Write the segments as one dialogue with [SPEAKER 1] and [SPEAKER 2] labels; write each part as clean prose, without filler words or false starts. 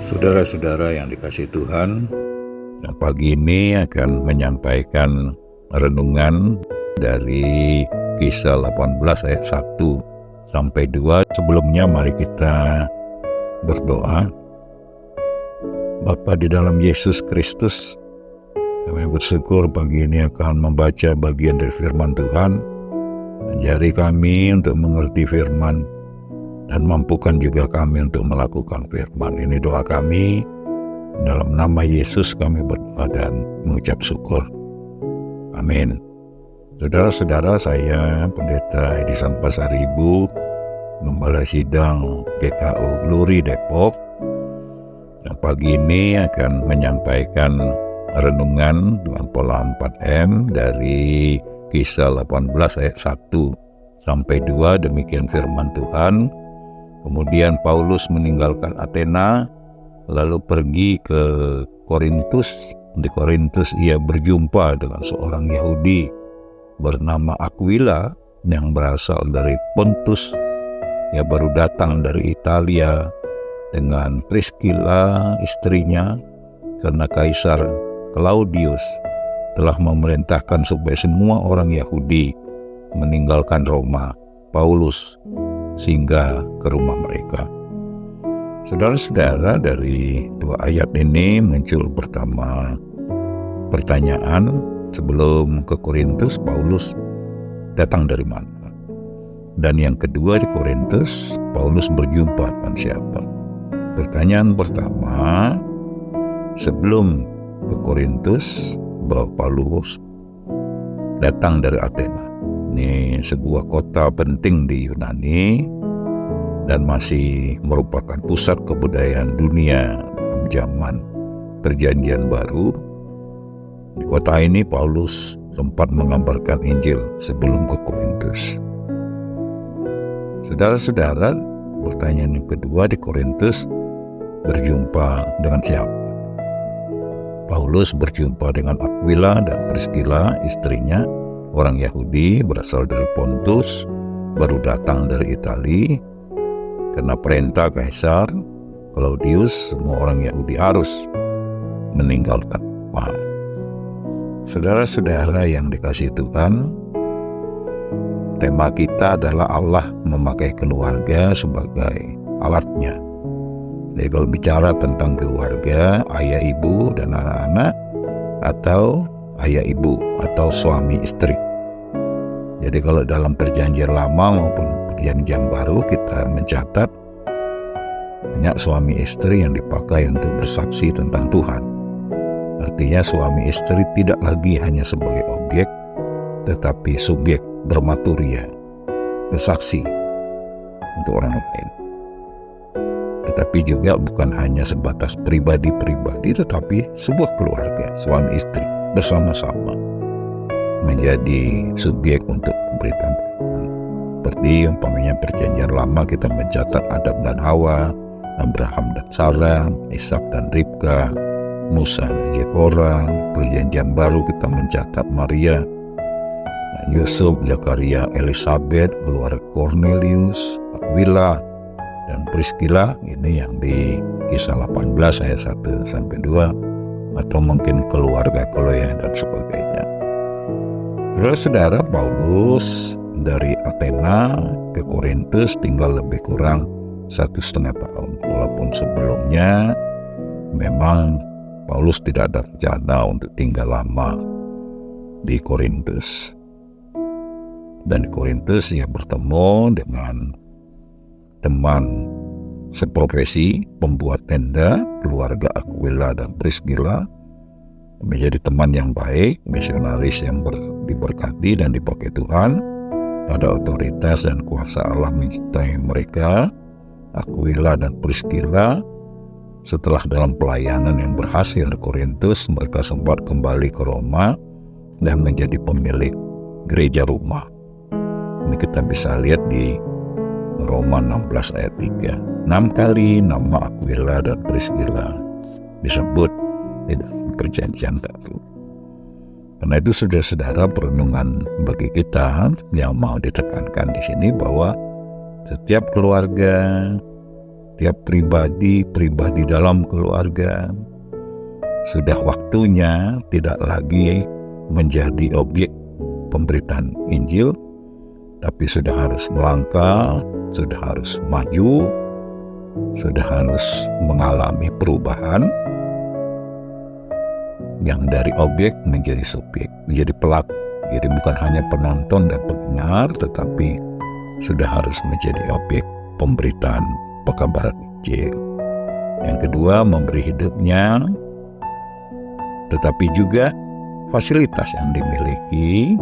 [SPEAKER 1] Saudara-saudara yang dikasihi Tuhan, pagi ini akan menyampaikan renungan dari Kisah 18 ayat 1 sampai 2. Sebelumnya mari kita berdoa. Bapa di dalam Yesus Kristus, kami bersyukur pagi ini akan membaca bagian dari firman Tuhan. Ajari kami untuk mengerti firman dan mampukan juga kami untuk melakukan firman. Ini doa kami. Dalam nama Yesus kami berdoa dan mengucap syukur. Amin. Saudara-saudara, saya Pendeta Edison Pasaribu, Gembala Sidang GKU Glory Depok. Pagi ini akan menyampaikan renungan dengan pola 4M dari Kisah 18 ayat 1 sampai 2. Demikian firman Tuhan. Kemudian Paulus meninggalkan Athena, lalu pergi ke Korintus. Di Korintus ia berjumpa dengan seorang Yahudi bernama Aquila yang berasal dari Pontus. Ia baru datang dari Italia dengan Priscilla istrinya, karena Kaisar Claudius telah memerintahkan supaya semua orang Yahudi meninggalkan Roma. Paulus singgah ke rumah mereka. Saudara-saudara, dari dua ayat ini muncul pertama pertanyaan, sebelum ke Korintus Paulus datang dari mana? Dan yang kedua, di Korintus Paulus berjumpa dengan siapa? Pertanyaan pertama, sebelum ke Korintus bahwa Paulus datang dari Athena. Ini sebuah kota penting di Yunani dan masih merupakan pusat kebudayaan dunia dalam zaman Perjanjian Baru. Di kota ini Paulus sempat mengabarkan Injil sebelum ke Korintus. Saudara-saudara, pertanyaan yang kedua, di Korintus berjumpa dengan siapa? Paulus berjumpa dengan Aquila dan Priscilla istrinya, orang Yahudi berasal dari Pontus, baru datang dari Italia. Karena perintah Kaisar Claudius, semua orang Yahudi harus meninggalkan Roma. Saudara-saudara yang dikasihi Tuhan, tema kita adalah Allah memakai keluarga sebagai alatnya. Jadi kalau bicara tentang keluarga, ayah ibu dan anak-anak, atau ayah ibu atau suami istri. Jadi kalau dalam Perjanjian Lama maupun Perjanjian Baru kita mencatat banyak suami istri yang dipakai untuk bersaksi tentang Tuhan. Artinya suami istri tidak lagi hanya sebagai objek, tetapi subjek bermaturia, bersaksi untuk orang lain. Tetapi juga bukan hanya sebatas pribadi-pribadi, tetapi sebuah keluarga, suami istri bersama-sama menjadi subjek untuk pemberitaan Tuhan. Seperti umpamanya Perjanjian Lama kita mencatat Adam dan Hawa, Abraham dan Sarah, Ishak dan Ribka, Musa dan Zipora. Perjanjian Baru kita mencatat Maria, Yusuf, Zakaria, Elizabeth, keluarga Cornelius, Aquila dan Priscilla. Ini yang di Kisah 18 ayat 1 sampai 2, atau mungkin keluarga Chloe dan sebagainya. Saudara-saudara, Paulus dari Athena ke Korintus tinggal lebih kurang 1,5 tahun. Walaupun sebelumnya memang Paulus tidak ada rencana untuk tinggal lama di Korintus. Dan di Korintus ia bertemu dengan teman seprofesi, pembuat tenda, keluarga Aquila dan Priscilla, menjadi teman yang baik, misionaris yang diberkati dan dipakai Tuhan. Ada otoritas dan kuasa Allah menyertai mereka. Aquila dan Priscilla, setelah dalam pelayanan yang berhasil di Korintus, mereka sempat kembali ke Roma dan menjadi pemilik gereja rumah. Ini kita bisa lihat di Roma 16 ayat 3. 6 kali nama Aquila dan Priscilla disebut di dalam Perjanjian Baru. Karena itu saudara-saudara, perenungan bagi kita yang mau ditekankan di sini bahwa setiap keluarga setiap pribadi dalam keluarga. Sudah waktunya tidak lagi menjadi objek pemberitaan Injil, tapi sudah harus melangkah, sudah harus maju, sudah harus mengalami perubahan yang dari objek menjadi subjek, menjadi pelaku. Jadi bukan hanya penonton dan pendengar, tetapi sudah harus menjadi objek pemberitaan pekabaran Injil. Yang kedua, memberi hidupnya, tetapi juga fasilitas yang dimiliki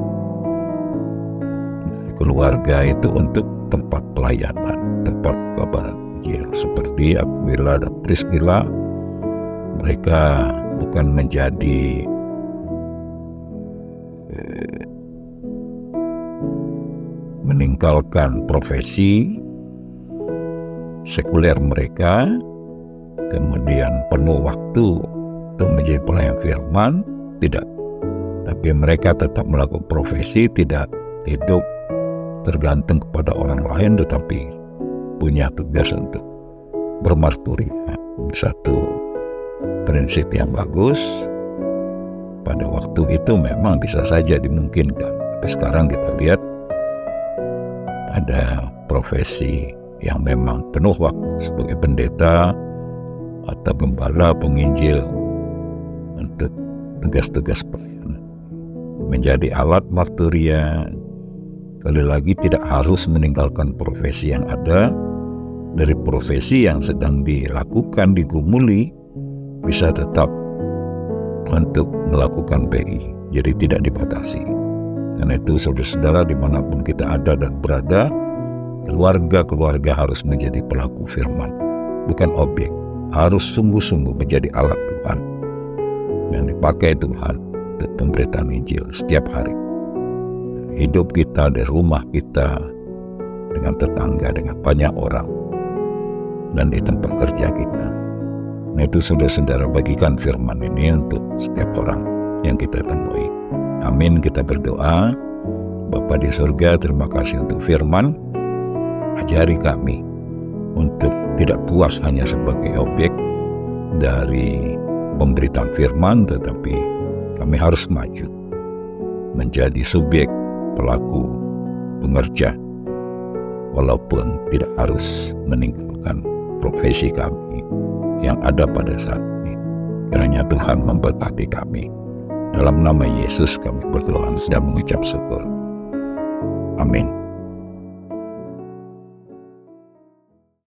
[SPEAKER 1] dari keluarga itu untuk tempat pelayanan, tempat pekabaran Injil. Seperti Aquila dan Priscilla, mereka bukan menjadi meninggalkan profesi sekuler mereka, kemudian penuh waktu untuk menjadi pelayan firman, tidak. Tapi mereka tetap melakukan profesi, tidak hidup tergantung kepada orang lain, tetapi punya tugas untuk bermarturia. Satu prinsip yang bagus. Pada waktu itu memang bisa saja dimungkinkan, tapi sekarang kita lihat ada profesi yang memang penuh waktu sebagai pendeta atau gembala, penginjil untuk tugas-tugas pelayanan, menjadi alat marturia. Kali lagi tidak harus meninggalkan profesi yang ada. Dari profesi yang sedang dilakukan, digumuli, bisa tetap untuk melakukan PI, jadi tidak dibatasi. Karena itu saudara-saudara dimanapun kita ada dan berada, keluarga-keluarga harus menjadi pelaku firman, bukan objek. Harus sungguh-sungguh menjadi alat Tuhan yang dipakai Tuhan untuk pemberitaan Injil setiap hari. Hidup kita, dari rumah kita, dengan tetangga, dengan banyak orang, dan di tempat kerja kita. Nah itu saudara-saudara, bagikan firman ini untuk setiap orang yang kita temui. Amin, kita berdoa. Bapa di surga, terima kasih untuk firman. Ajari kami untuk tidak puas hanya sebagai objek dari pemberitaan firman, tetapi kami harus maju menjadi subjek, pelaku, pengerja, walaupun tidak harus meninggalkan profesi kami yang ada pada saat ini. Kiranya Tuhan memberkati kami. Dalam nama Yesus kami berdoa dan mengucap syukur. Amin.